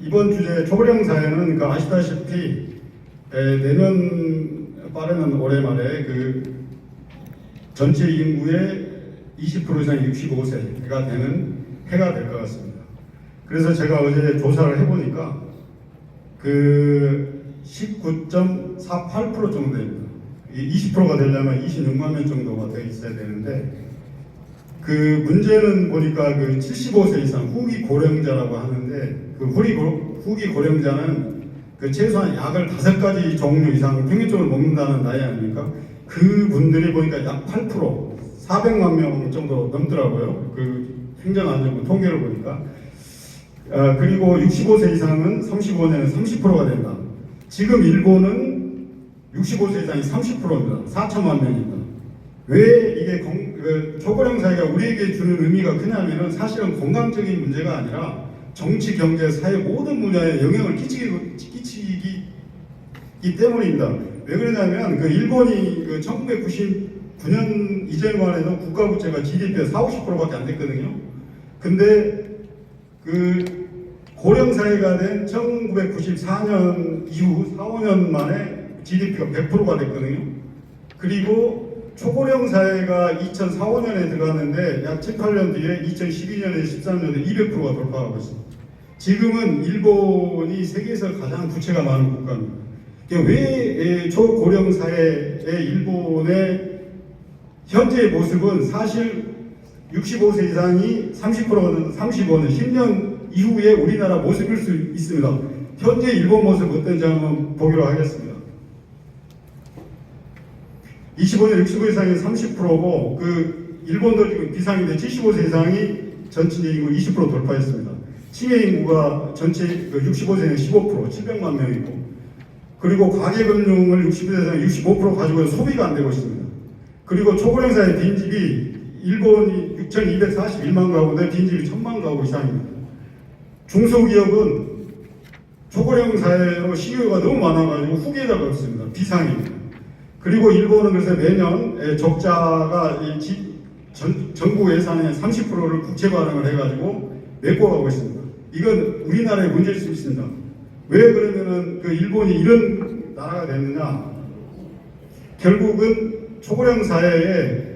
이번 주제 초고령 사회는 아시다시피 내년 빠르면 올해 말에 전체 인구의 20% 이상이 65세가 되는 해가 될 것 같습니다. 그래서 제가 어제 조사를 해보니까 19.48% 정도 됩니다. 20%가 되려면 26만 명 정도가 돼 있어야 되는데 문제는 보니까 75세 이상 후기 고령자라고 하는데 후기 고령자는 최소한 약을 5가지 종류 이상 평균적으로 먹는다는 나이 아닙니까? 그분들이 보니까 약 8%, 400만 명 정도 넘더라고요. 행정안전부 통계를 보니까. 그리고 65세 이상은 35년에 30%가 된다. 지금 일본은 65세 이상이 30%입니다. 4천만 명입니다. 왜 이게 초고령 사회가 우리에게 주는 의미가 크냐면은 사실은 건강적인 문제가 아니라 정치, 경제, 사회 모든 분야에 영향을 끼치기 때문입니다. 왜 그러냐면 일본이 1999년 이전만 해도 국가 부채가 GDP의 40~50%밖에 안 됐거든요. 근데 고령 사회가 된 1994년 이후 4~5년 만에 GDP가 100%가 됐거든요. 그리고 초고령 사회가 2004~5년에 들어갔는데 약 7~8년 뒤에 2012년에 13년에 200%가 돌파하고 있습니다. 지금은 일본이 세계에서 가장 부채가 많은 국가입니다. 왜 초고령 사회의 일본의 현재의 모습은 사실 65세 이상이 30%는 35년 10년 이후에 우리나라 모습일 수 있습니다. 현재 일본 모습 어떤지 한번 보기로 하겠습니다. 25년 65세 이상이 30%고 일본도 지금 비상인데 75세 이상이 전체 인구 20% 돌파했습니다. 치매 인구가 전체 65세는 15%, 700만 명이고, 그리고 가계금융을 60세 이상 65% 가지고 소비가 안 되고 있습니다. 그리고 초고령 사회 빈집이 일본이 6,241만 가구인데 빈집이 1,000만 가구 이상입니다. 중소기업은 초고령 사회로 실효가 너무 많아가지고 후계자가 없습니다. 비상입니다. 그리고 일본은 그래서 매년 적자가 정부 예산의 30%를 국채 발행을 해가지고 메꿔가고 있습니다. 이건 우리나라의 문제일 수 있습니다. 왜 그러면은 일본이 이런 나라가 됐느냐? 결국은 초고령 사회의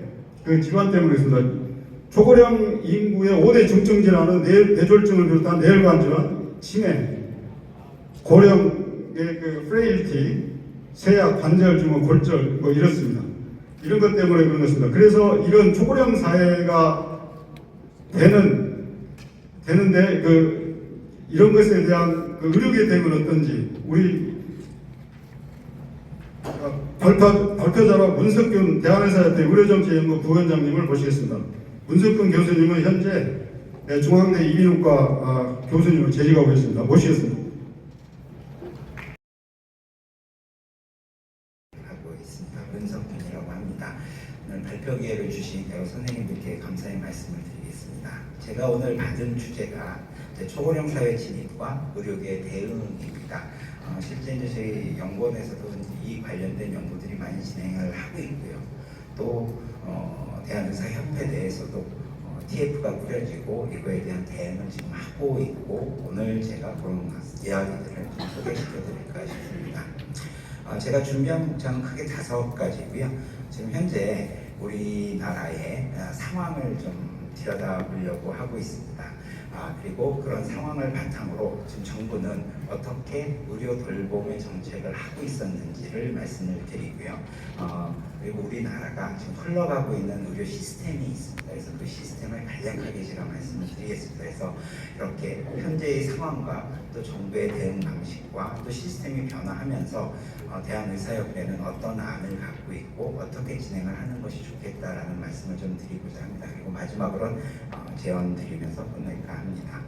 질환 때문에 있습니다. 초고령 인구의 5대 중증 질환은 뇌졸중을 비롯한 뇌혈관 질환, 치매, 고령의 프레일티, 쇠약, 관절 증후, 골절 이렇습니다. 이런 것 때문에 그런 것입니다. 그래서 이런 초고령 사회가 되는데 이런 것에 대한 의료계 대응은 어떤지 우리 발표자로 문석균 대한의사협회 의료정책연구 부원장님을 모시겠습니다. 문석균 교수님은 현재 중앙대 이비인후과 교수님을 재직하고 있습니다. 모시겠습니다. 문석균이라고 합니다. 오늘 발표 기회를 주신 여러 선생님들께 감사의 말씀을 드리겠습니다. 제가 오늘 받은 주제가 초고령 사회 진입과 의료계 대응입니다. 실제 이제 저희 연구원에서도 이 관련된 연구들이 많이 진행을 하고 있고요. 또 대한의사협회 내에서도 TF가 꾸려지고 이거에 대한 대응을 지금 하고 있고, 오늘 제가 그런 이야기들을 좀 소개시켜드릴까 싶습니다. 제가 준비한 목차는 크게 5가지고요. 지금 현재 우리나라의 상황을 좀 들여다보려고 하고 있습니다. 그리고 그런 상황을 바탕으로 지금 정부는 어떻게 의료 돌봄의 정책을 하고 있었는지를 말씀을 드리고요. 그리고 우리나라가 지금 흘러가고 있는 의료 시스템이 있습니다. 그래서 그 시스템을 간략하게 제가 말씀을 드리겠습니다. 그래서 이렇게 현재의 상황과 또 정부의 대응 방식과 또 시스템이 변화하면서 대한의사협회는 어떤 안을 갖고 있고 어떻게 진행을 하는 것이 좋겠다라는 말씀을 좀 드리고자 합니다. 그리고 마지막으로는 제언 드리면서 끝낼까 합니다.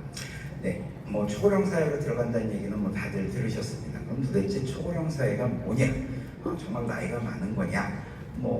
네, 초고령 사회로 들어간다는 얘기는 다들 들으셨습니다. 그럼 도대체 초고령 사회가 뭐냐? 정말 나이가 많은 거냐?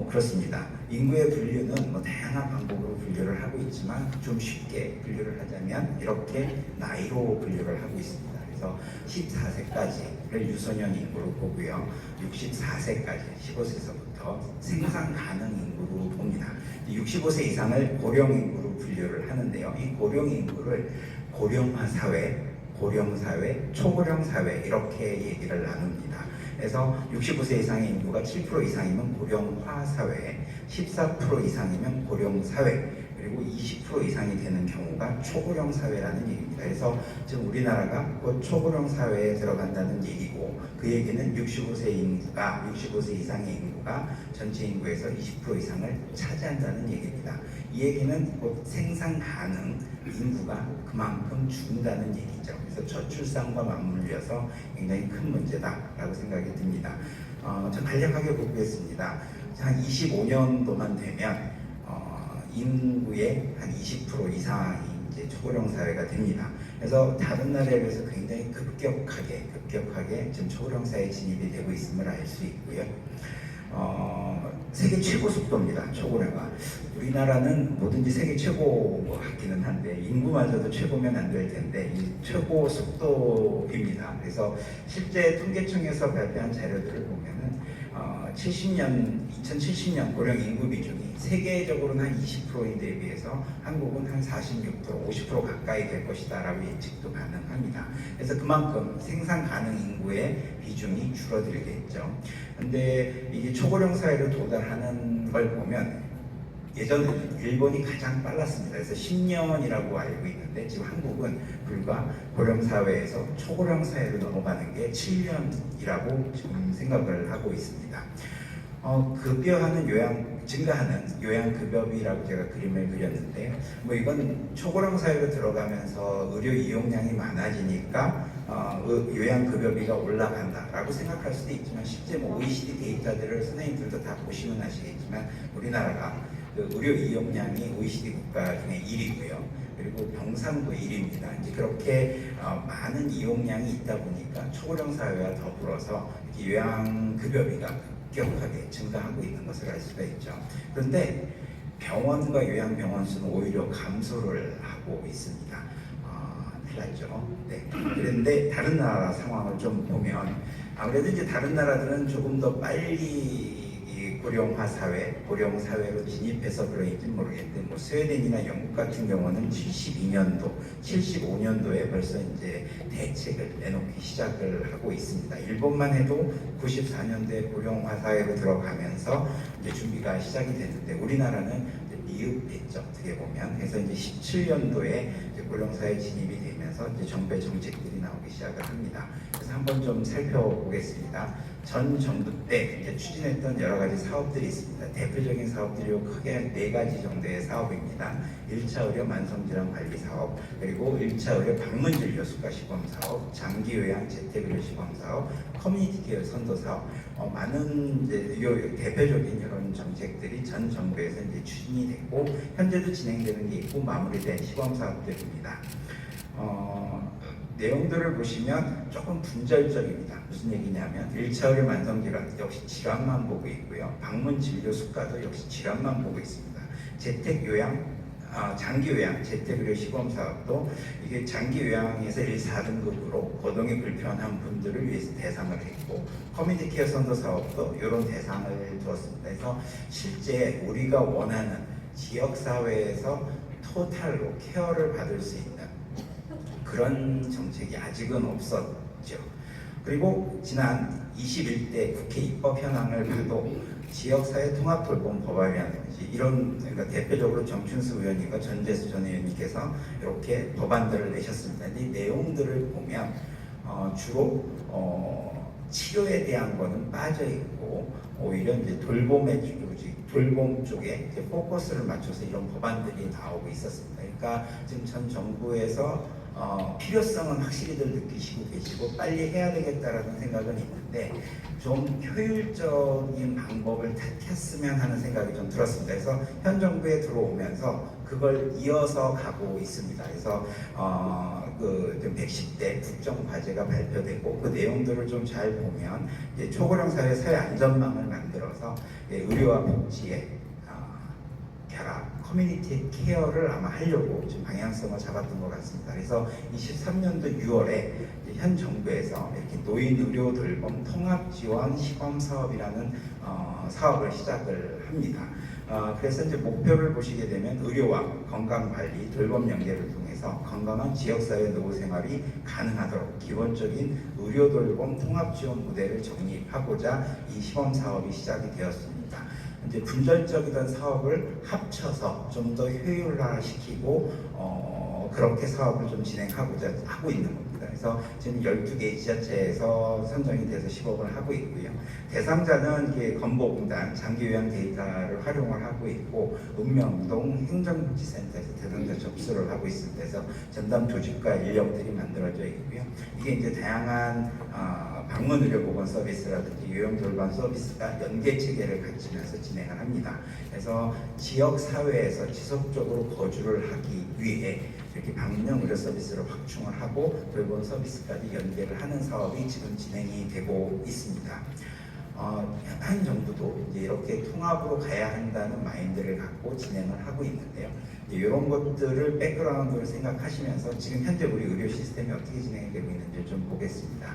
그렇습니다. 인구의 분류는 다양한 방법으로 분류를 하고 있지만 좀 쉽게 분류를 하자면 이렇게 나이로 분류를 하고 있습니다. 그래서 14세까지를 유소년 인구로 보고요. 64세까지 15세서부터 생산 가능 인구로 봅니다. 65세 이상을 고령 인구로 분류를 하는데요. 이 고령 인구를 고령화 사회, 고령사회, 초고령사회 이렇게 얘기를 나눕니다. 그래서 65세 이상의 인구가 7% 이상이면 고령화사회, 14% 이상이면 고령사회, 그리고 20% 이상이 되는 경우가 초고령사회라는 얘기입니다. 그래서 지금 우리나라가 곧 초고령사회에 들어간다는 얘기고, 그 얘기는 65세 이상의 인구가 전체 인구에서 20% 이상을 차지한다는 얘기입니다. 이 얘기는 곧 생산 가능 인구가 그만큼 준다는 얘기죠. 그래서 저출산과 맞물려서 굉장히 큰 문제다라고 생각이 듭니다. 좀 간략하게 보겠습니다. 한 25년도만 되면 인구의 한 20% 이상이 이제 초고령 사회가 됩니다. 그래서 다른 나라에 비해서 굉장히 급격하게 지금 초고령 사회에 진입이 되고 있음을 알 수 있고요. 세계 최고 속도입니다. 초고령화. 우리나라는 뭐든지 세계 최고 같기는 한데 인구마저도 최고면 안 될 텐데 이 최고 속도입니다. 그래서 실제 통계청에서 발표한 자료들을 보면은 2070년 고령 인구 비중이 세계적으로는 한 20%인데 비해서 한국은 한 46%, 50% 가까이 될 것이다라고 예측도 가능합니다. 그래서 그만큼 생산 가능 인구의 비중이 줄어들겠죠. 근데 이게 초고령 사회로 도달하는 걸 보면 예전에는 일본이 가장 빨랐습니다. 그래서 10년이라고 알고 있는데 지금 한국은 불과 고령 사회에서 초고령 사회로 넘어가는 게 7년이라고 지금 생각을 하고 있습니다. 증가하는 요양급여비라고 제가 그림을 그렸는데, 뭐 이건 초고령 사회로 들어가면서 의료 이용량이 많아지니까 요양급여비가 올라간다라고 생각할 수도 있지만, 실제 뭐 OECD 데이터들을 선생님들도 다 보시면 아시겠지만 우리나라가 그 의료 이용량이 OECD 국가 중에 1위고요. 그리고 병상도 1위입니다. 이제 그렇게 많은 이용량이 있다 보니까 초고령 사회와 더불어서 요양급여비가 급격하게 증가하고 있는 것을 알 수가 있죠. 그런데 병원과 요양병원 수는 오히려 감소를 하고 있습니다. 달라죠. 네. 그런데 다른 나라 상황을 좀 보면 아무래도 이제 다른 나라들은 조금 더 빨리 고령화 사회, 고령 사회로 진입해서 그런지 모르겠는데, 뭐 스웨덴이나 영국 같은 경우는 75년도에 벌써 이제 대책을 내놓기 시작을 하고 있습니다. 일본만 해도 94년도에 고령화 사회로 들어가면서 이제 준비가 시작이 됐는데, 우리나라는 미흡했죠. 어떻게 보면. 그래서 이제 17년도에 고령사회 진입이 되면서 이제 정부의 정책들이 나오기 시작을 합니다. 그래서 한번 좀 살펴보겠습니다. 전 정부 때 이제 추진했던 여러 가지 사업들이 있습니다. 대표적인 사업들이 크게 4가지 정도의 사업입니다. 1차 의료 만성질환 관리 사업, 그리고 1차 의료 방문진료 수가 시범 사업, 장기요양 재택의료 시범 사업, 커뮤니티 케어 선도 사업, 많은 이제 대표적인 이런 정책들이 전 정부에서 이제 추진이 됐고 현재도 진행되는 게 있고 마무리된 시범 사업들입니다. 내용들을 보시면 조금 분절적입니다. 무슨 얘기냐면 1차 의료 만성질환 역시 질환만 보고 있고요. 방문 진료 수가도 역시 질환만 보고 있습니다. 장기요양 재택의료 시범 사업도 이게 장기요양에서 1, 4등급으로 거동이 불편한 분들을 위해서 대상을 했고, 커뮤니티 케어 선도 사업도 이런 대상을 두었습니다. 그래서 실제 우리가 원하는 지역사회에서 토탈로 케어를 받을 수 있는 그런 정책이 아직은 없었죠. 그리고 지난 21대 국회 입법 현황을 봐도 지역사회 통합 돌봄 법안이라든지 이런, 그러니까 대표적으로 정춘수 의원님과 전재수 전 의원님께서 이렇게 법안들을 내셨습니다. 이 내용들을 보면 주로 치료에 대한 거는 빠져 있고 오히려 이제 돌봄 쪽에 이제 포커스를 맞춰서 이런 법안들이 나오고 있었습니다. 그러니까 지금 전 정부에서 필요성은 확실히들 느끼시고 계시고 빨리 해야 되겠다라는 생각은 있는데 좀 효율적인 방법을 택했으면 하는 생각이 좀 들었습니다. 그래서 현 정부에 들어오면서 그걸 이어서 가고 있습니다. 그래서 그 110대 국정과제가 발표되고 그 내용들을 좀 잘 보면 이제 초고령 사회 안전망을 만들어서 의료와 복지에 결합, 커뮤니티 케어를 아마 하려고 지금 방향성을 잡았던 것 같습니다. 그래서 23년도 6월에 현 정부에서 이렇게 노인 의료 돌봄 통합 지원 시범 사업이라는 사업을 시작을 합니다. 그래서 이제 목표를 보시게 되면 의료와 건강관리, 돌봄 연계를 통해서 건강한 지역사회 노후 생활이 가능하도록 기본적인 의료 돌봄 통합지원 모델을 정립하고자 이 시범 사업이 시작이 되었습니다. 이제 분절적이던 사업을 합쳐서 좀 더 효율화시키고 그렇게 사업을 좀 진행하고자 하고 있는 겁니다. 그래서 지금 12개 지자체에서 선정이 돼서 시범을 하고 있고요. 대상자는 이게 건보공단 장기요양 데이터를 활용을 하고 있고 읍명동 행정복지센터에서 대상자 접수를 하고 있습니다. 그래서 전담 조직과 인력들이 만들어져 있고요. 이게 이제 다양한 방문 의료 보건 서비스라든지 요양 돌봄 서비스가 연계 체계를 갖추면서 진행을 합니다. 그래서 지역 사회에서 지속적으로 거주를 하기 위해 이렇게 방문 의료 서비스를 확충을 하고 돌봄 서비스까지 연계를 하는 사업이 지금 진행이 되고 있습니다. 한 정부도 이제 이렇게 통합으로 가야 한다는 마인드를 갖고 진행을 하고 있는데요. 이런 것들을 백그라운드를 생각하시면서 지금 현재 우리 의료 시스템이 어떻게 진행이 되고 있는지 좀 보겠습니다.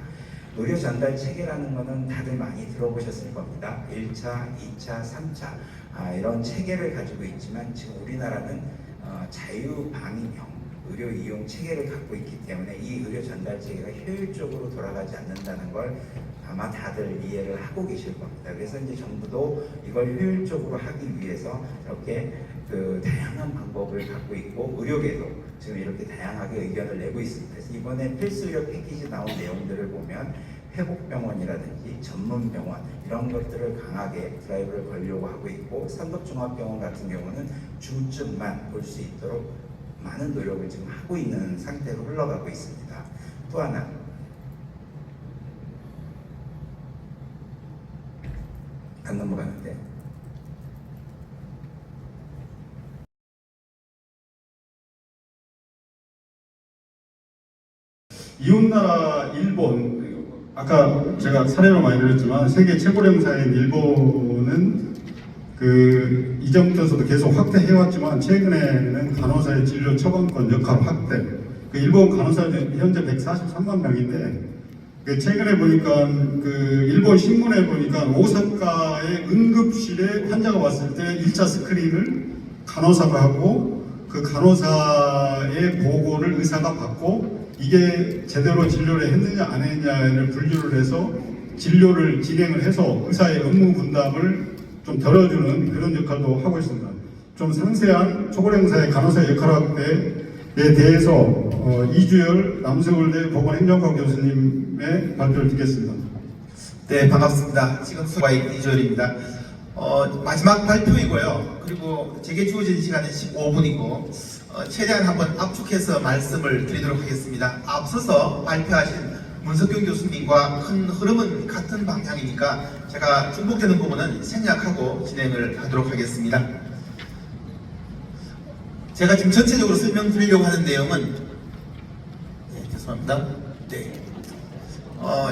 의료 전달 체계라는 것은 다들 많이 들어보셨을 겁니다. 1차, 2차, 3차 이런 체계를 가지고 있지만 지금 우리나라는 자유방위형 의료 이용 체계를 갖고 있기 때문에 이 의료 전달 체계가 효율적으로 돌아가지 않는다는 걸 아마 다들 이해를 하고 계실 겁니다. 그래서 이제 정부도 이걸 효율적으로 하기 위해서 이렇게 다양한 방법을 갖고 있고 의료계도 지금 이렇게 다양하게 의견을 내고 있습니다. 그래서 이번에 필수 의료 패키지 나온 내용들을 보면 회복병원이라든지 전문병원 이런 것들을 강하게 드라이브를 걸려고 하고 있고 산덕종합병원 같은 경우는 중증만 볼 수 있도록 많은 노력을 지금 하고 있는 상태로 흘러가고 있습니다. 또 하나 안 넘어가는데 이웃나라 일본, 아까 제가 사례로 많이 들었지만 세계 최고령사인 일본은 이전부터도 계속 확대해왔지만 최근에는 간호사의 진료 처방권 역할 확대. 일본 간호사들 현재 143만 명인데 최근에 보니까 일본 신문에 보니까 오사카의 응급실에 환자가 왔을 때 1차 스크린을 간호사가 하고 그 간호사의 보고를 의사가 받고 이게 제대로 진료를 했느냐 안 했느냐를 분류를 해서 진료를 진행을 해서 의사의 업무 분담을 좀 덜어주는 그런 역할도 하고 있습니다. 좀 상세한 초고령사의 간호사 역할 확대에 대해서 이주열 남서울대 보건행정과 교수님의 발표를 듣겠습니다. 네, 반갑습니다. 지금 수고의 이주열입니다. 마지막 발표이고요. 그리고 제게 주어진 시간은 15분이고 최대한 한번 압축해서 말씀을 드리도록 하겠습니다. 앞서서 발표하신 문석경 교수님과 큰 흐름은 같은 방향이니까 제가 중복되는 부분은 생략하고 진행을 하도록 하겠습니다. 제가 지금 전체적으로 설명드리려고 하는 내용은 죄송합니다. 네.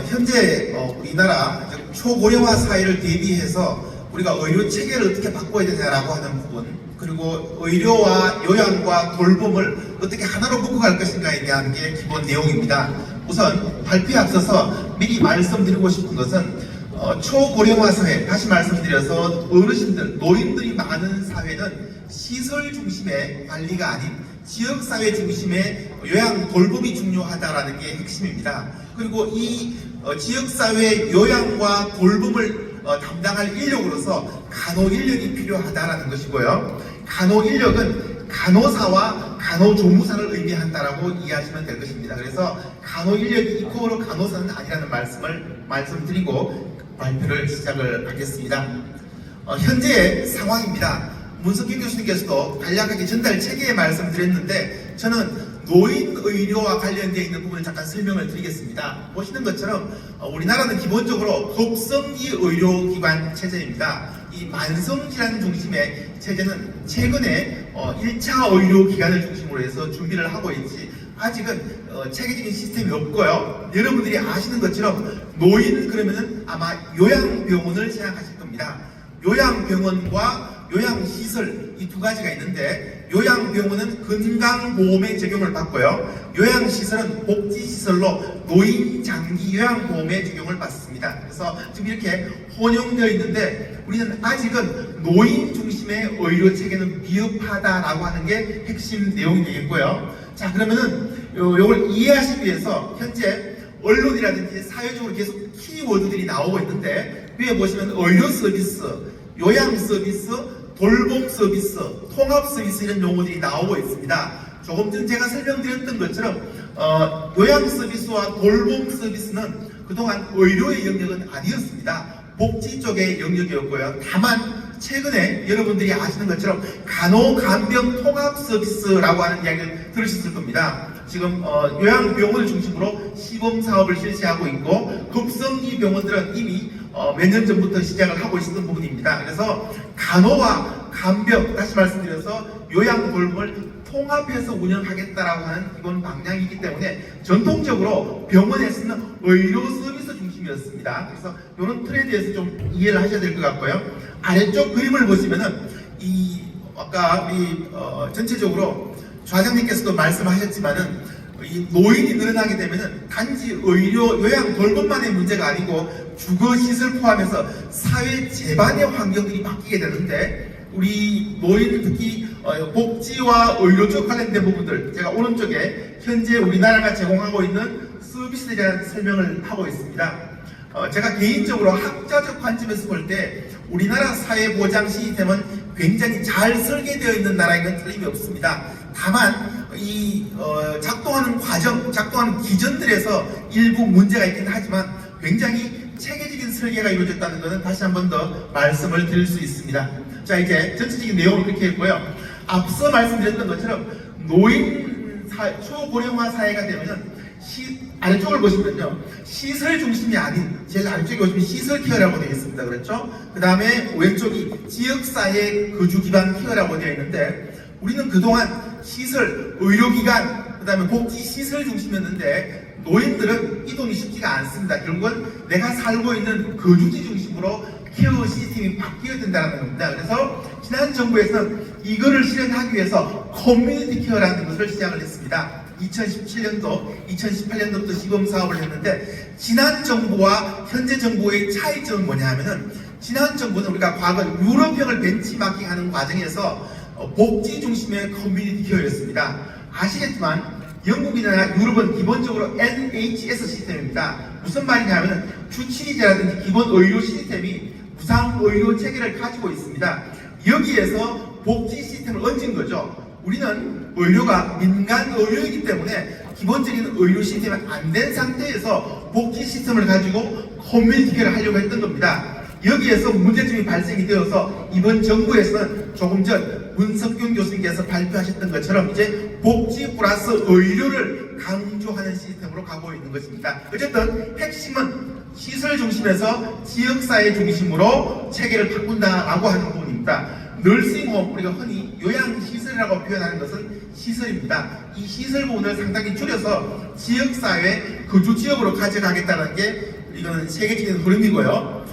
현재 우리나라 초고령화 사회를 대비해서 우리가 의료 체계를 어떻게 바꿔야 되냐라고 하는 부분, 그리고 의료와 요양과 돌봄을 어떻게 하나로 묶어갈 것인가에 대한 게 기본 내용입니다. 우선 발표에 앞서서 미리 말씀드리고 싶은 것은 초고령화 사회, 다시 말씀드려서 어르신들, 노인들이 많은 사회는 시설 중심의 관리가 아닌 지역사회 중심의 요양 돌봄이 중요하다라는 게 핵심입니다. 그리고 이 지역사회 요양과 돌봄을 담당할 인력으로서 간호 인력이 필요하다라는 것이고요. 간호 인력은 간호사와 간호조무사를 의미한다라고 이해하시면 될 것입니다. 그래서 간호 인력이 이코어로 간호사는 아니라는 말씀을 말씀드리고 발표를 시작을 하겠습니다. 현재의 상황입니다. 문석경 교수님께서도 간략하게 전달 체계에 말씀드렸는데 저는 노인 의료와 관련되어 있는 부분을 잠깐 설명을 드리겠습니다. 보시는 것처럼 우리나라는 기본적으로 급성기 의료기관 체제입니다. 이 만성질환 중심의 체제는 최근에 1차 의료기관을 중심으로 해서 준비를 하고 있지 아직은 체계적인 시스템이 없고요. 여러분들이 아시는 것처럼 노인 그러면은 아마 요양병원을 생각하실 겁니다. 요양병원과 요양시설 이 두 가지가 있는데 요양병원은 건강보험에 적용을 받고요. 요양시설은 복지시설로 노인장기 요양보험에 적용을 받습니다. 그래서 지금 이렇게 혼용되어 있는데 우리는 아직은 노인 중심의 의료 체계는 미흡하다라고 하는 게 핵심 내용이 되겠고요. 자, 그러면은 요걸 이해하시기 위해서 현재 언론이라든지 사회적으로 계속 키워드들이 나오고 있는데 위에 보시면 의료 서비스, 요양 서비스, 돌봄 서비스, 통합 서비스 이런 용어들이 나오고 있습니다. 조금 전 제가 설명드렸던 것처럼 요양 서비스와 돌봄 서비스는 그동안 의료의 영역은 아니었습니다. 복지 쪽의 영역이었고요. 다만 최근에 여러분들이 아시는 것처럼 간호간병 통합 서비스라고 하는 이야기를 들으셨을 겁니다. 지금 요양병원을 중심으로 시범 사업을 실시하고 있고 급성기 병원들은 이미 몇 년 전부터 시작을 하고 있었던 부분입니다. 그래서 간호와 간병, 다시 말씀드려서 요양 돌봄을 통합해서 운영하겠다라고 하는 기본 방향이기 때문에 전통적으로 병원에서는 의료 서비스 중심이었습니다. 그래서 이런 틀에 대해서 좀 이해를 하셔야 될 것 같고요. 아래쪽 그림을 보시면은 아까 우리 전체적으로 좌장님께서도 말씀하셨지만은 이 노인이 늘어나게 되면은 단지 의료 요양 돌봄만의 문제가 아니고 주거 시설 포함해서 사회 재반의 환경들이 바뀌게 되는데 우리 노인 특히 복지와 의료 쪽 관련된 부분들 제가 오른쪽에 현재 우리나라가 제공하고 있는 서비스에 대한 설명을 하고 있습니다. 제가 개인적으로 학자적 관점에서 볼 때 우리나라 사회보장 시스템은 굉장히 잘 설계되어 있는 나라인 건 틀림이 없습니다. 다만 작동하는 과정, 작동하는 기전들에서 일부 문제가 있긴 하지만 굉장히 체계적인 설계가 이루어졌다는 것은 다시 한 번 더 말씀을 드릴 수 있습니다. 자, 이제 전체적인 내용을 이렇게 했고요. 앞서 말씀드렸던 것처럼 초고령화 사회가 되면은 아래쪽을 보시면요. 시설 중심이 아닌, 제일 아래쪽에 보시면 시설 케어라고 되어 있습니다. 그렇죠? 그 다음에 왼쪽이 지역사회 거주 기반 케어라고 되어 있는데 우리는 그동안 시설, 의료기관, 그 다음에 복지시설 중심이었는데 노인들은 이동이 쉽지가 않습니다. 결국은 내가 살고 있는 거주지 중심으로 케어 시스템이 바뀌어야 된다는 겁니다. 그래서 지난 정부에서는 이거를 실현하기 위해서 커뮤니티 케어라는 것을 시작을 했습니다. 2017년도, 2018년도부터 시범 사업을 했는데 지난 정부와 현재 정부의 차이점은 뭐냐 하면은 지난 정부는 우리가 과거 유럽형을 벤치마킹하는 과정에서 복지 중심의 커뮤니티 케어였습니다. 아시겠지만 영국이나 유럽은 기본적으로 NHS 시스템입니다. 무슨 말이냐 하면 주치의제라든지 기본 의료 시스템이 부상 의료 체계를 가지고 있습니다. 여기에서 복지 시스템을 얹은 거죠. 우리는 의료가 민간 의료이기 때문에 기본적인 의료 시스템이 안 된 상태에서 복지 시스템을 가지고 커뮤니티 케어를 하려고 했던 겁니다. 여기에서 문제점이 발생이 되어서 이번 정부에서는 조금 전 문석균 교수님께서 발표하셨던 것처럼 이제 복지 플러스 의료를 강조하는 시스템으로 가고 있는 것입니다. 어쨌든 핵심은 시설 중심에서 지역사회 중심으로 체계를 바꾼다라고 하는 부분입니다. 널싱홈, 우리가 흔히 요양시설이라고 표현하는 것은 시설입니다. 이 시설 부분을 상당히 줄여서 지역사회 거주지역으로 가져가겠다는 게 이거는 세계적인 흐름이고요.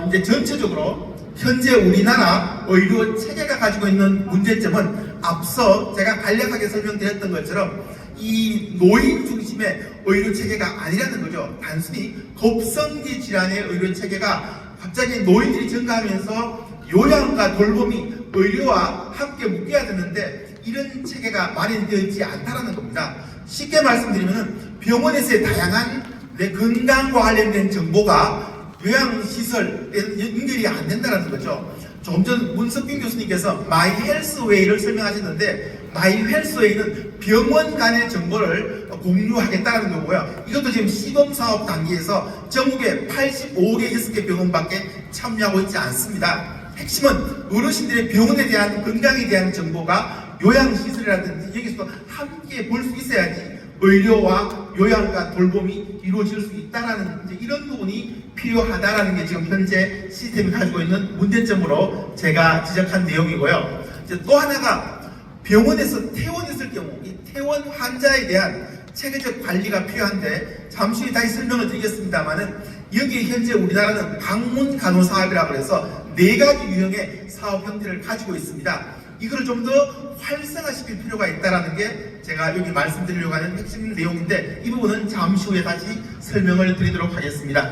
이제 전체적으로 현재 우리나라 의료 체계가 가지고 있는 문제점은 앞서 제가 간략하게 설명드렸던 것처럼 이 노인 중심의 의료 체계가 아니라는 거죠. 단순히 급성기 질환의 의료 체계가 갑자기 노인들이 증가하면서 요양과 돌봄이 의료와 함께 묶여야 되는데 이런 체계가 마련되어 있지 않다는 겁니다. 쉽게 말씀드리면 병원에서의 다양한 내 건강과 관련된 정보가 요양시설에 연결이 안 된다는 거죠. 조금 전 문석균 교수님께서 마이 헬스웨이를 설명하셨는데 마이 헬스웨이는 병원 간의 정보를 공유하겠다는 거고요. 이것도 지금 시범사업 단계에서 전국에 85개 6개 병원밖에 참여하고 있지 않습니다. 핵심은 어르신들의 병원에 대한 건강에 대한 정보가 요양시설이라든지 여기서 함께 볼 수 있어야지 의료와 요양과 돌봄이 이루어질 수 있다라는 이제 이런 부분이 필요하다라는 게 지금 현재 시스템이 가지고 있는 문제점으로 제가 지적한 내용이고요. 이제 또 하나가 병원에서 퇴원했을 경우 이 퇴원 환자에 대한 체계적 관리가 필요한데 잠시 후에 다시 설명을 드리겠습니다만은 여기에 현재 우리나라는 방문 간호 사업이라고 해서 4가지 유형의 사업 형태를 가지고 있습니다. 이거를 좀 더 활성화시킬 필요가 있다는 게 제가 여기 말씀드리려고 하는 핵심 내용인데 이 부분은 잠시 후에 다시 설명을 드리도록 하겠습니다.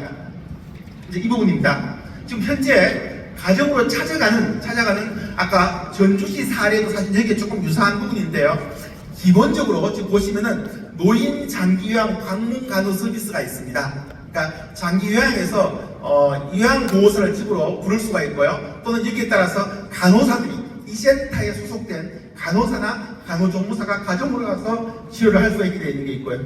이제 이 부분입니다. 지금 현재 가정으로 찾아가는 아까 전주시 사례도 사실 여기에 조금 유사한 부분인데요. 기본적으로 지금 보시면은 노인 장기 요양 방문 간호 서비스가 있습니다. 그러니까 장기 요양에서 요양보호사를 집으로 부를 수가 있고요. 또는 여기에 따라서 간호사들이 이 센터에 소속된 간호사나 간호조무사가 가정으로 가서 치료를 할 수가 있게 되는 게 있고요.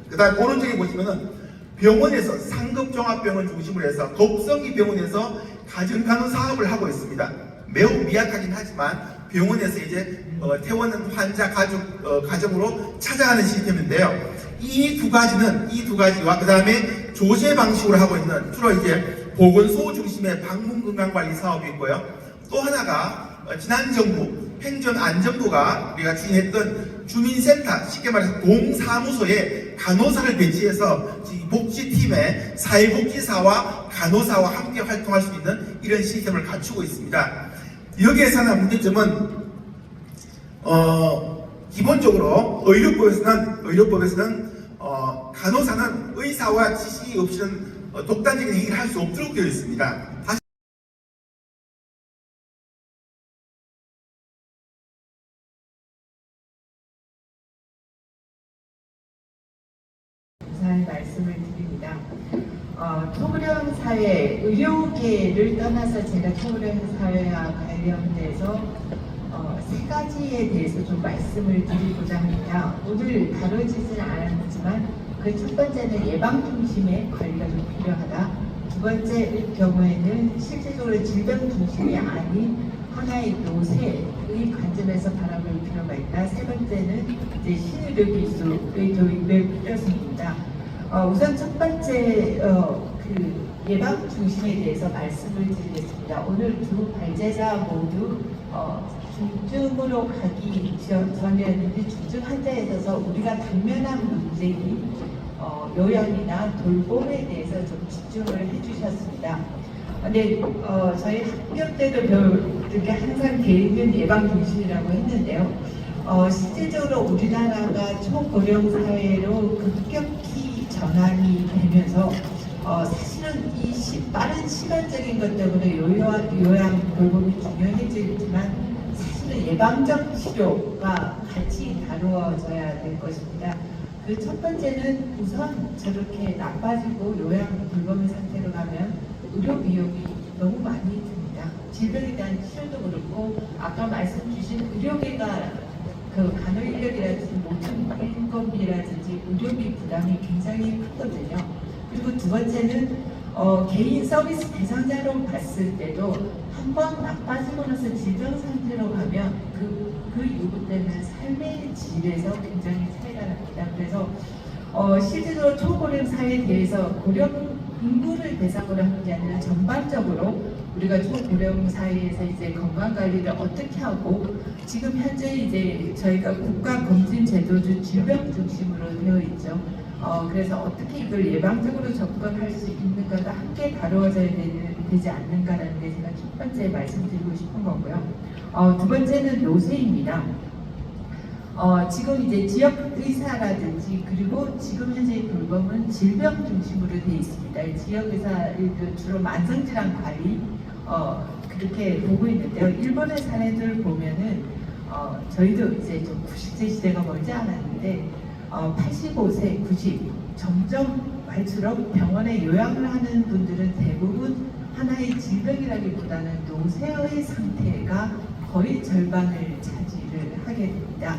그 다음 오른쪽에 보시면은 병원에서 상급종합병원 중심으로 해서 dob성이 병원에서 가정간호 사업을 하고 있습니다. 매우 미약하긴 하지만 병원에서 이제 퇴원 환자 가정으로 찾아가는 시스템인데요. 이 두 가지와 그 다음에 조세 방식으로 하고 있는 주로 이제 보건소 중심의 방문 건강관리 사업이 있고요. 또 하나가 지난 정부 행정안전부가 우리가 추진했던 주민센터, 쉽게 말해서 동사무소에 간호사를 배치해서 복지팀에 사회복지사와 간호사와 함께 활동할 수 있는 이런 시스템을 갖추고 있습니다. 여기에서 하나 문제점은 기본적으로 의료법에서는 간호사는 의사와 지시 없이는 독단적인 행위를 할 수 없도록 되어 있습니다. 잘 말씀을 드립니다. 초고령 사회, 의료계를 떠나서 제가 초고령 사회와 관련돼서 세 가지에 대해서 좀 말씀을 드리고자 합니다. 오늘 다뤄지지는 않았지만 그 첫 번째는 예방 중심의 관리가 좀 필요하다. 두 번째 경우에는 실질적으로 질병 중심이 아닌 하나의 노세의 관점에서 바라볼 필요가 있다. 세 번째는 이제 신의료 기술의 도입의 필요성입니다. 우선 첫 번째 그 예방 중심에 대해서 말씀을 드리겠습니다. 오늘 두 발제자 모두 중증으로 가기 전이었는데 중증 환자에 있어서 우리가 당면한 문제인 요양이나 돌봄에 대해서 좀 집중을 해주셨습니다. 근데 저희 학교 때도 이렇게 항상 계획은 예방 중심이라고 했는데요. 실질적으로 우리나라가 초고령 사회로 급격히 전환이 되면서 사실은 이 빠른 시간적인 것 때문에 요양 돌봄이 중요해지지만 사실은 예방적 치료가 같이 다루어져야 될 것입니다. 그 첫 번째는 우선 저렇게 나빠지고 요양 돌봄의 상태로 가면 의료 비용이 너무 많이 듭니다. 질병에 대한 치료도 그렇고 아까 말씀 주신 의료계가 그 간호 인력이라든지 모든 인건비라든지 의료비 부담이 굉장히 크거든요. 그리고 두 번째는 개인 서비스 대상자로 봤을 때도 한 번 나빠지고 나서 질병 상태로 가면 그 이후 때문에 삶의 질에서 굉장히 차이가 납니다. 그래서 실제로 초고령 사회에 대해서 고령 인구를 대상으로 하는 게 아니라 전반적으로 우리가 초고령 사회에서 이제 건강 관리를 어떻게 하고 지금 현재 이제 저희가 국가 검진 제도도 질병 중심으로 되어 있죠. 그래서 어떻게 이걸 예방적으로 접근할 수 있는가가 함께 다루어져야 되지 않는가라는 게 제가 첫 번째 말씀드리고 싶은 거고요. 두 번째는 노세입니다. 지금 이제 지역 의사라든지 그리고 지금 현재 돌봄은 질병 중심으로 되어 있습니다. 지역 의사들 주로 만성질환 관리 그렇게 보고 있는데요. 일본의 사례들 보면은 저희도 이제 좀 90세 시대가 멀지 않았는데 85세, 90 점점 갈수록 병원에 요양을 하는 분들은 대부분 하나의 질병이라기보다는 노쇠의 상태가 거의 절반을 차지를 하게 됩니다.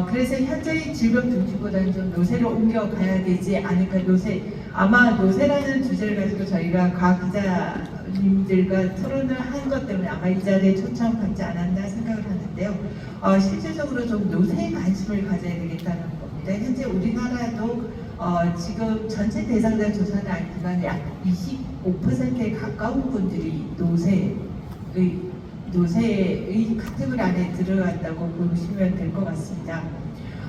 그래서 현재의 질병 중심보다는 좀 노쇠로 옮겨가야 되지 않을까. 아마 노쇠라는 주제를 가지고 저희가 각 기자님들과 토론을 한 것 때문에 아마 이 자리에 초청받지 않았나 생각을 하는데요. 실질적으로 좀 노쇠에 관심을 가져야 되겠다는 겁니다. 현재 우리나라도 지금 전체 대상자 조사는 아니지만 약 25%에 가까운 분들이 노쇠의 카테고리 안에 들어간다고 보시면 될 것 같습니다.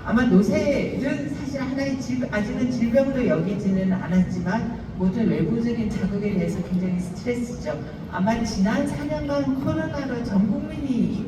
아마 노쇠는 사실 하나의 아직은 질병으로 여기지는 않았지만 모든 외부적인 자극에 대해서 굉장히 스트레스죠. 아마 지난 4년간 코로나로 전 국민이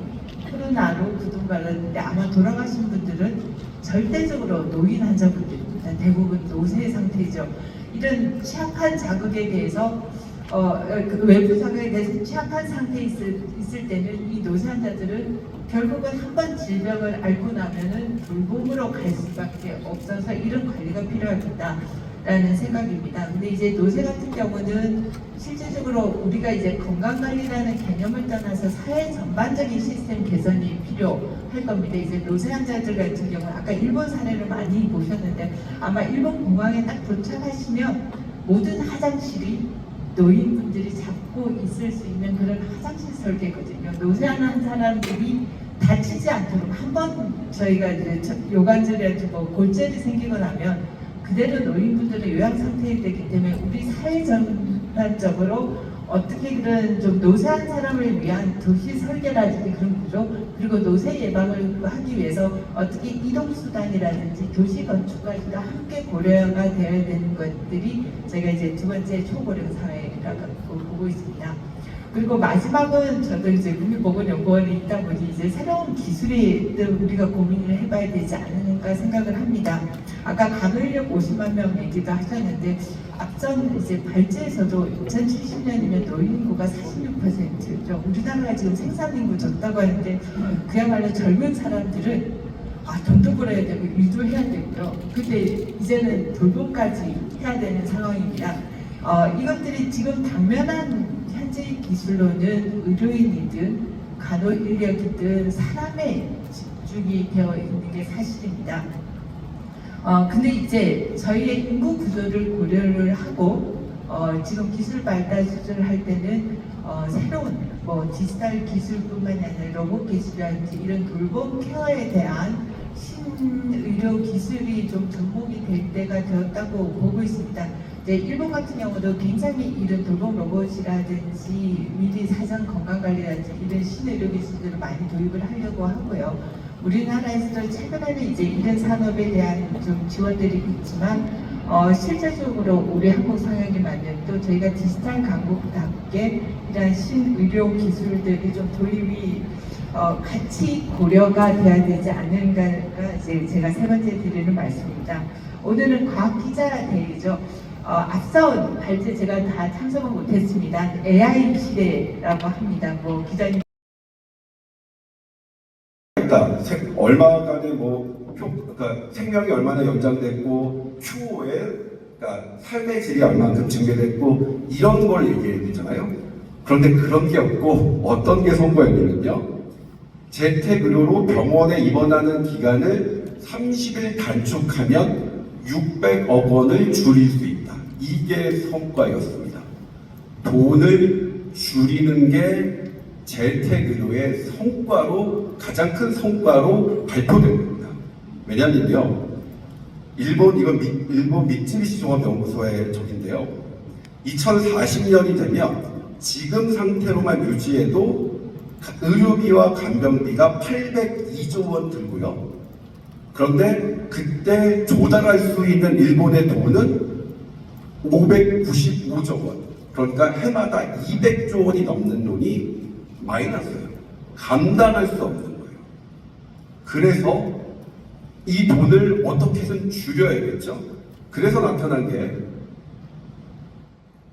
코로나 코로나로 그동 갈랐는데 아마 돌아가신 분들은 절대적으로 노인 환자분들입니다. 대부분 노쇠 상태죠. 이런 취약한 자극에 대해서 그 외부 자극에 대해서 취약한 상태에 있을 때는 이 노쇠 환자들은 결국은 한 번 질병을 앓고 나면은 돌봄으로 갈 수밖에 없어서 이런 관리가 필요하겠다라는 생각입니다. 근데 이제 노쇠 같은 경우는 실질적으로 우리가 이제 건강관리라는 개념을 떠나서 사회 전반적인 시스템 개선이 필요할 겁니다. 이제 노쇠 환자들 같은 경우는 아까 일본 사례를 많이 보셨는데 아마 일본 공항에 딱 도착하시면 모든 화장실이 노인분들이 잡고 있을 수 있는 그런 화장실 설계거든요. 노쇠한 사람들이 다치지 않도록 한번 저희가 이제 요관절이라든지 뭐 골절이 생기고 나면 그대로 노인분들의 요양 상태에 되기 때문에 우리 사회 전반적으로 어떻게 그런 좀 노쇠한 사람을 위한 도시 설계라든지 그런 구조 그리고 노쇠 예방을 하기 위해서 어떻게 이동수단이라든지 도시 건축까지도 함께 고려가 되어야 되는 것들이 제가 이제 두 번째 초고령 사회라고 보고 있습니다. 그리고 마지막은 저도 이제 국립보건연구원에 있다 보니 이제 새로운 기술이 우리가 고민을 해봐야 되지 않을까 생각을 합니다. 아까 강의력 50만 명 얘기도 하셨는데 앞전 이제 발제에서도 2070년이면 노인 인구가 46%죠. 우리나라가 지금 생산 인구 적다고 하는데 그야말로 젊은 사람들은 돈도 벌어야 되고 일도 해야 되고요. 근데 이제는 돌봄까지 해야 되는 상황입니다. 이것들이 지금 당면한 현재의 기술로는 의료인이든 간호인력이든 사람에 집중이 되어 있는 게 사실입니다. 근데 이제 저희의 인구 구조를 고려를 하고 지금 기술 발달 수준을 할 때는 새로운 뭐 디지털 기술뿐만이 아니라 로봇 기술이라든지 이런 돌봄 케어에 대한 신의료 기술이 좀 접목이 될 때가 되었다고 보고 있습니다. 이제 일본 같은 경우도 굉장히 이런 돌봄 로봇이라든지 미리 사전 건강관리라든지 이런 신의료 기술들을 많이 도입을 하려고 하고요. 우리나라에서도 최근에는 이제 이런 산업에 대한 좀 지원들이 있지만 실제적으로 우리 한국 성향에 맞는 또 저희가 디지털 강국답게 이런 신의료 기술들이 좀 도입이 같이 고려가 돼야 되지 않을까가 이제 제가 세 번째 드리는 말씀입니다. 오늘은 과학 기자 대회죠. 앞서 발제 제가 다 참석은 못했습니다. AI 시대라고 합니다. 뭐 기자님. 얼마간의 그러니까 생명이 얼마나 연장됐고 추후에 그러니까 삶의 질이 얼마만큼 증대됐고 이런 걸 얘기해야 되잖아요. 그런데 그런 게 없고 어떤 게 선거였냐면요. 재택의료로 병원에 입원하는 기간을 30일 단축하면 600억 원을 줄일 수 있다. 이게 성과였습니다. 돈을 줄이는 게 재택의료의 성과로 가장 큰 성과로 발표됩니다. 왜냐면요, 일본 미쓰비시 종합연구소의 적인데요. 2040년이 되면 지금 상태로만 유지해도 의료비와 간병비가 802조 원 들고요. 그런데 그때 조달할 수 있는 일본의 돈은 595조 원. 그러니까 해마다 200조 원이 넘는 돈이 마이너스예요. 감당할 수 없는 거예요. 그래서 이 돈을 어떻게든 줄여야겠죠. 그래서 나타난 게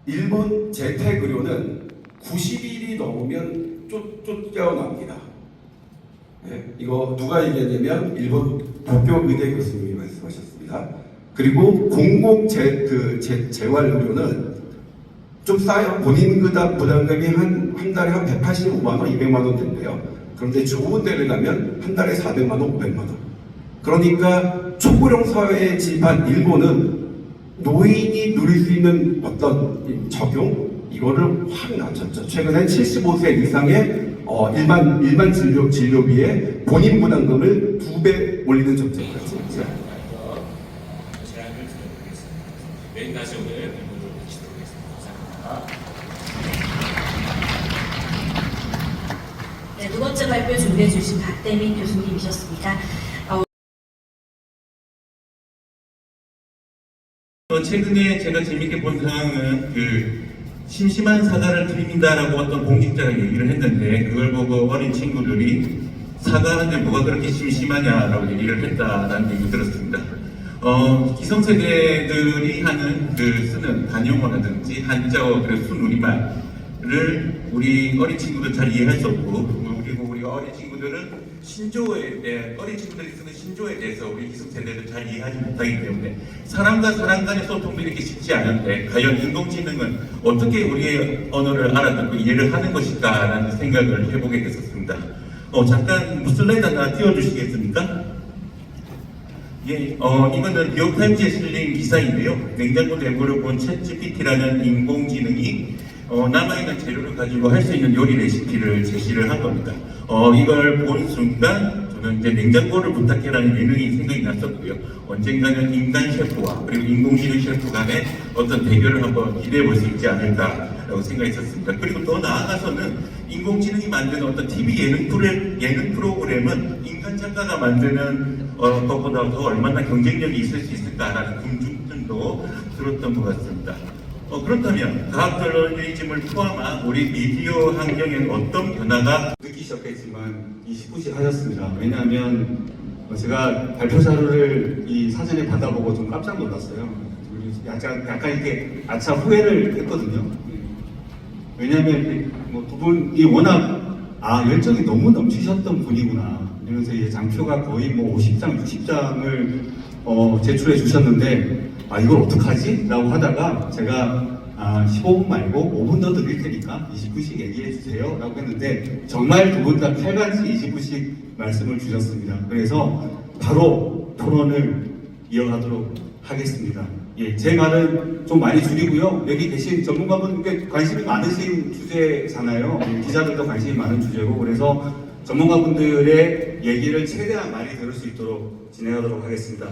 일본 재택의료는 90일이 넘으면 쫓겨납니다. 네, 이거 누가 얘기했냐면 일본 도쿄의대 교수님이 말씀하셨습니다. 그리고 공공 재활의료는 좀 싸요. 본인 부담금이 한 달에 한 185만 원, 200만 원 된대요. 그런데 좋은 데를 가면 한 달에 400만 원, 500만 원. 그러니까 초고령 사회에 진입한 일본은 노인이 누릴 수 있는 어떤 적용 이거를 확 낮췄죠. 최근에 75세 이상의 일반 진료비에 본인 부담금을 2배 올리는 정책을 했습니다. 제안을 드려보겠습니다. 여기까지 오늘 질문을 마치도록 하겠습니다. 감사합니다. 네, 두 번째 발표 준비해 주신 박대민 교수님이셨습니다. 최근에 제가 재밌게 본 상황은 심심한 사과를 드립니다라고 어떤 공직자가 얘기를 했는데 그걸 보고 어린 친구들이 사과하는데 뭐가 그렇게 심심하냐라고 얘기를 했다라는 얘기 들었습니다. 기성세대들이 하는 쓰는 단용어라든지 한자어 그리고 순우리말을 우리 어린 친구들 잘 이해할 수 없고, 그리고 우리 어린 친구들은 신조어에 대해, 어린 친구들이 쓰는 신조어에 대해서 우리 기성세대들 잘 이해하지 못하기 때문에 사람과 사람 간의 소통도 이렇게 쉽지 않은데 과연 인공지능은 어떻게 우리의 언어를 알아듣고 이해를 하는 것일까라는 생각을 해보게 됐었습니다. 잠깐 슬라이드 하나 띄워주시겠습니까? 예, 이거는 뉴욕타임즈에 실린 기사인데요. 냉장고 내부를 본 챗GPT라는 인공지능이 남아있는 재료를 가지고 할 수 있는 요리 레시피를 제시를 한 겁니다. 이걸 본 순간 저는 이제 냉장고를 부탁해라는 예능이 생각이 났었고요. 언젠가는 인간 셰프와 그리고 인공지능 셰프 간의 어떤 대결을 한번 기대해 볼 수 있지 않을까라고 생각했었습니다. 그리고 더 나아가서는 인공지능이 만드는 어떤 TV 예능 프로그램은 인간 작가가 만드는 것보다 더 얼마나 경쟁력이 있을 수 있을까라는 궁금증도 들었던 것 같습니다. 그렇다면 과학 저널리즘을 포함한 우리 미디어 환경에는 어떤 변화가 느끼셨겠지만 29시 하셨습니다. 왜냐하면 제가 발표 자료를 이 사전에 받아보고 좀 깜짝 놀랐어요. 약간 이렇게 아차 후회를 했거든요. 왜냐하면 두 분이 워낙 열정이 너무 넘치셨던 분이구나. 이러면서 이제 장표가 거의 50장, 60장을 제출해 주셨는데 이걸 어떡하지? 라고 하다가 제가 15분 말고 5분 더 드릴 테니까 20분씩 얘기해 주세요 라고 했는데 정말 두 분 다 칼같이 20분씩 말씀을 주셨습니다. 그래서 바로 토론을 이어가도록 하겠습니다. 예, 제 말은 좀 많이 줄이고요. 여기 계신 전문가분께 관심이 많으신 주제잖아요. 기자들도 관심이 많은 주제고, 그래서 전문가분들의 얘기를 최대한 많이 들을 수 있도록 진행하도록 하겠습니다.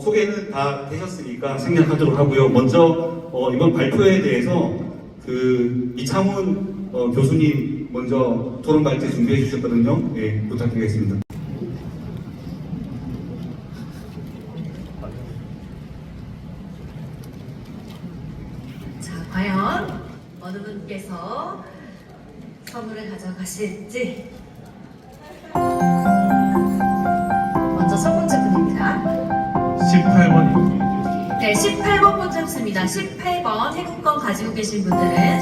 소개는 다 되셨으니까 생략하도록 하고요. 먼저 이번 발표에 대해서 이창훈 교수님 먼저 토론 발제 준비해 주셨거든요. 예, 부탁드리겠습니다. 자, 과연 어느 분께서 선물을 가져가실지. 먼저 첫 번째 분입니다. 18번 네, 18번 꽂혔습니다. 18번 태국권 가지고 계신 분들은